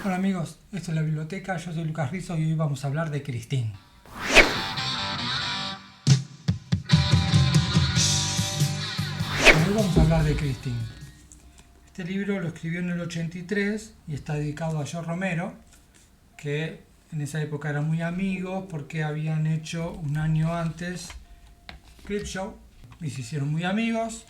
Hola amigos, esto es la biblioteca, yo soy Lucas Rizzo y hoy vamos a hablar de Christine. Hoy vamos a hablar de Christine. Este libro lo escribió en el 83 y está dedicado a George Romero, que en esa época eran muy amigos porque habían hecho un año antes Creepshow y se hicieron muy amigos.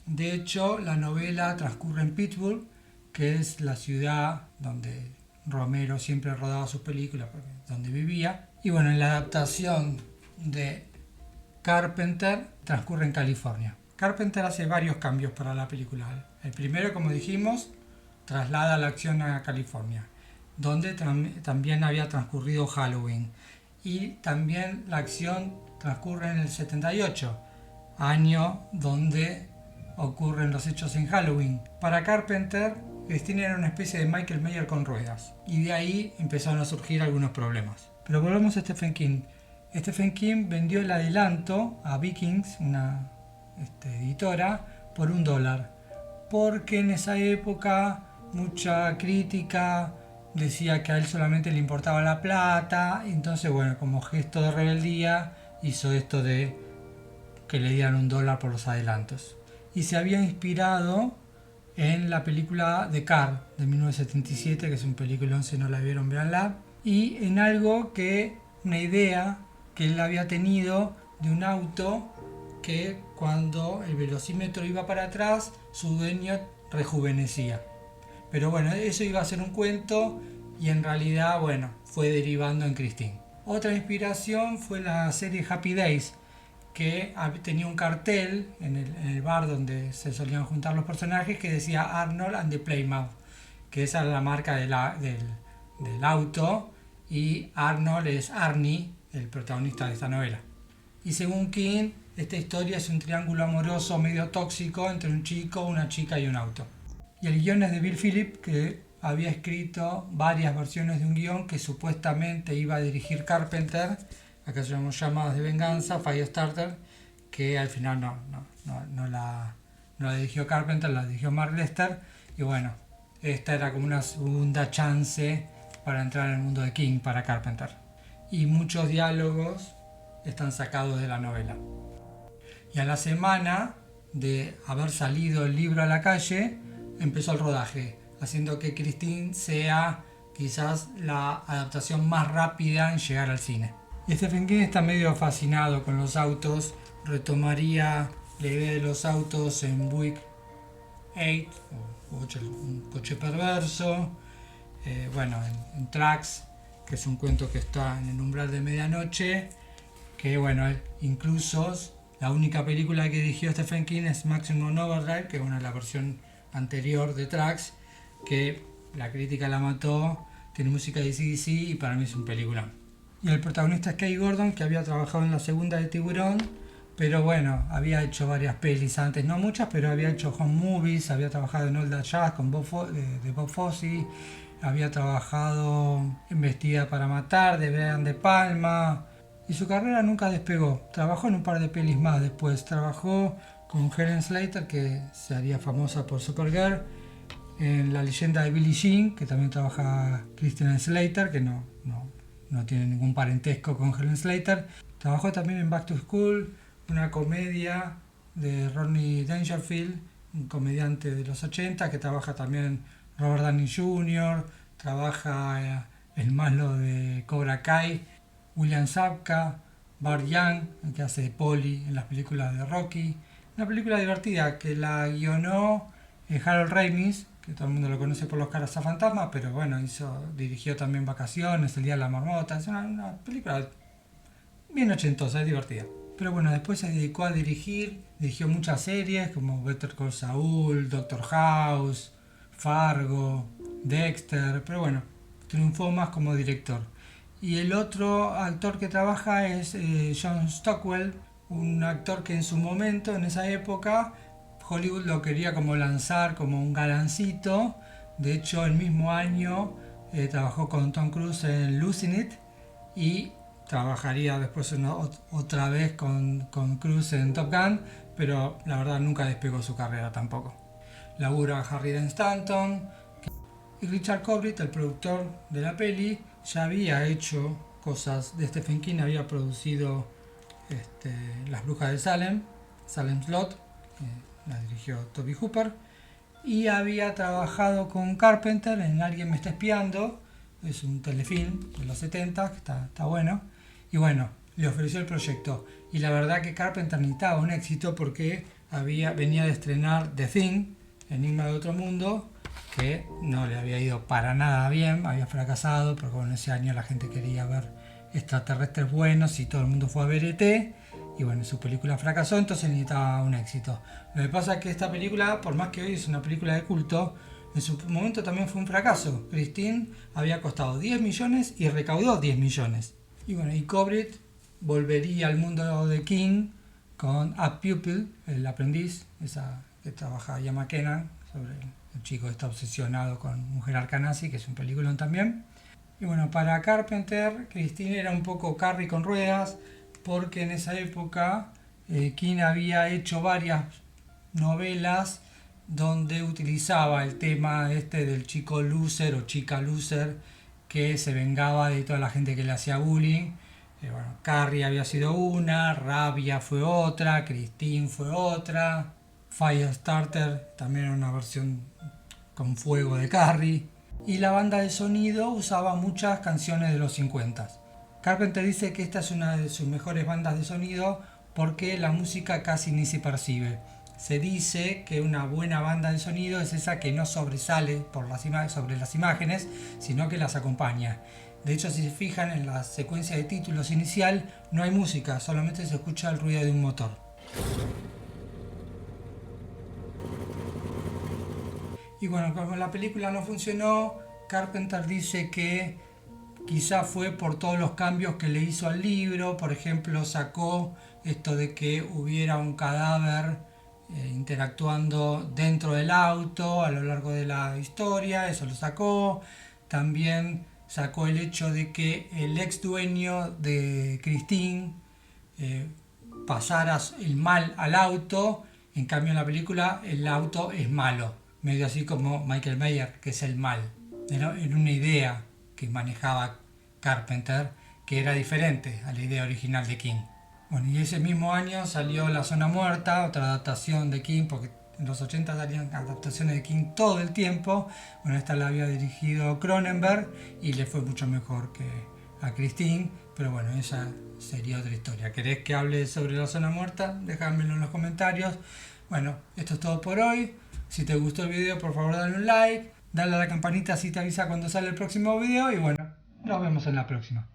De hecho, la novela transcurre en Pittsburgh, que es la ciudad donde Romero siempre rodaba sus películas, donde vivía. Y bueno, en la adaptación de Carpenter transcurre en California. Carpenter hace varios cambios para la película. El primero, como dijimos, traslada la acción a California, donde también había transcurrido Halloween. Y también la acción transcurre en el 78, año donde ocurren los hechos en Halloween. Para Carpenter, Christine era una especie de Michael Myers con ruedas, y de ahí empezaron a surgir algunos problemas. Pero volvemos a Stephen King. Stephen King vendió el adelanto a Vikings, una editora, por $1, porque en esa época mucha crítica decía que a él solamente le importaba la plata. Entonces, bueno, como gesto de rebeldía hizo esto de que le dieran $1 por los adelantos. Y se había inspirado en la película The Car de 1977, que es un peliculón, si no la vieron, véanla. Y en algo una idea que él había tenido de un auto que cuando el velocímetro iba para atrás, su dueño rejuvenecía. Pero bueno, eso iba a ser un cuento y en realidad, bueno, fue derivando en Christine. Otra inspiración fue la serie Happy Days, que tenía un cartel en el bar donde se solían juntar los personajes que decía Arnold and the Plymouth, que esa era la marca del auto, y Arnold es Arnie, el protagonista de esta novela. Y según King, esta historia es un triángulo amoroso medio tóxico entre un chico, una chica y un auto. Y el guion es de Bill Phillips, que había escrito varias versiones de un guion que supuestamente iba a dirigir Carpenter. Acá se llamó Llamadas de Venganza, Firestarter, que al final no la dirigió Carpenter, la dirigió Mark Lester. Y bueno, esta era como una segunda chance para entrar en el mundo de King para Carpenter. Y muchos diálogos están sacados de la novela. Y a la semana de haber salido el libro a la calle, empezó el rodaje, haciendo que Christine sea quizás la adaptación más rápida en llegar al cine. Y Stephen King está medio fascinado con los autos, retomaría la idea de los autos en Buick 8, un coche perverso, en Tracks, que es un cuento que está en el umbral de medianoche, que bueno, incluso la única película que dirigió Stephen King es Maximum Overdrive, que es la versión anterior de Tracks, que la crítica la mató, tiene música de AC/DC y para mí es un película. Y el protagonista es Kay Gordon, que había trabajado en la segunda de Tiburón, pero bueno, había hecho varias pelis antes, no muchas, pero había hecho home movies, había trabajado en All That Jazz con Bob Fosse, había trabajado en Vestida para Matar de Brian De Palma, y su carrera nunca despegó. Trabajó en un par de pelis más después, trabajó con Helen Slater, que se haría famosa por Supergirl, en La Leyenda de Billie Jean, que también trabaja Christian Slater, que no tiene ningún parentesco con Helen Slater. Trabajó también en Back to School, una comedia de Rodney Dangerfield, un comediante de los 80, que trabaja también Robert Downey Jr., trabaja el malo de Cobra Kai, William Zabka, Bart Young, el que hace de Polly en las películas de Rocky. Una película divertida que la guionó Harold Ramis, que todo el mundo lo conoce por Los Cazafantasmas, pero bueno, dirigió también Vacaciones, El Día de la Marmota. Es una película bien ochentosa, es divertida. Pero bueno, después se dedicó a dirigió muchas series como Better Call Saul, Doctor House, Fargo, Dexter, pero bueno, triunfó más como director. Y el otro actor que trabaja es John Stockwell, un actor que en su momento, en esa época, Hollywood lo quería como lanzar como un galancito. De hecho, el mismo año trabajó con Tom Cruise en Losing It y trabajaría después otra vez con Cruise en Top Gun, pero la verdad nunca despegó su carrera tampoco. Labura Harry Dean Stanton, Y Richard Corbett, el productor de la peli, ya había hecho cosas de Stephen King, había producido Las Brujas de Salem, Salem's Lot, la dirigió Toby Hooper, y había trabajado con Carpenter en Alguien me está espiando, es un telefilm de los 70 que está bueno, y bueno, le ofreció el proyecto, y la verdad que Carpenter necesitaba un éxito porque venía de estrenar The Thing, Enigma de Otro Mundo, que no le había ido para nada bien, había fracasado, porque bueno, ese año la gente quería ver extraterrestres buenos y todo el mundo fue a ver ET, y bueno, su película fracasó, entonces necesitaba un éxito. Lo que pasa es que esta película, por más que hoy es una película de culto, en su momento también fue un fracaso. Christine había costado 10 millones y recaudó 10 millones. Y bueno, y Corbett volvería al mundo de King con A Pupil, el aprendiz, esa que trabaja Ian McKellen, sobre el chico que está obsesionado con Mujer Arcanasi, que es un peliculón también. Y bueno, para Carpenter, Christine era un poco Carrie con ruedas, porque en esa época King había hecho varias novelas donde utilizaba el tema del chico loser o chica loser que se vengaba de toda la gente que le hacía bullying. Bueno, Carrie había sido una, Rabia fue otra, Christine fue otra, Firestarter también era una versión con fuego de Carrie, y la banda de sonido usaba muchas canciones de los 50. Carpenter dice que esta es una de sus mejores bandas de sonido porque la música casi ni se percibe. Se dice que una buena banda de sonido es esa que no sobresale sobre las imágenes, sino que las acompaña. De hecho, si se fijan en la secuencia de títulos inicial, no hay música, solamente se escucha el ruido de un motor. Y bueno, como la película no funcionó, Carpenter dice que quizá fue por todos los cambios que le hizo al libro. Por ejemplo, sacó esto de que hubiera un cadáver interactuando dentro del auto a lo largo de la historia, eso lo sacó. También sacó el hecho de que el ex dueño de Christine pasara el mal al auto, en cambio en la película el auto es malo, medio así como Michael Mayer, que es el mal. Era una idea que manejaba Carpenter que era diferente a la idea original de King. Bueno, y ese mismo año salió La Zona Muerta, otra adaptación de King, porque en los 80 salían adaptaciones de King todo el tiempo. Bueno, esta la había dirigido Cronenberg y le fue mucho mejor que a Christine, pero bueno, esa sería otra historia. ¿Querés que hable sobre La Zona Muerta? Dejádmelo en los comentarios. Bueno, esto es todo por hoy. Si te gustó el video, por favor dale un like, dale a la campanita así te avisa cuando sale el próximo video y bueno, nos vemos en la próxima.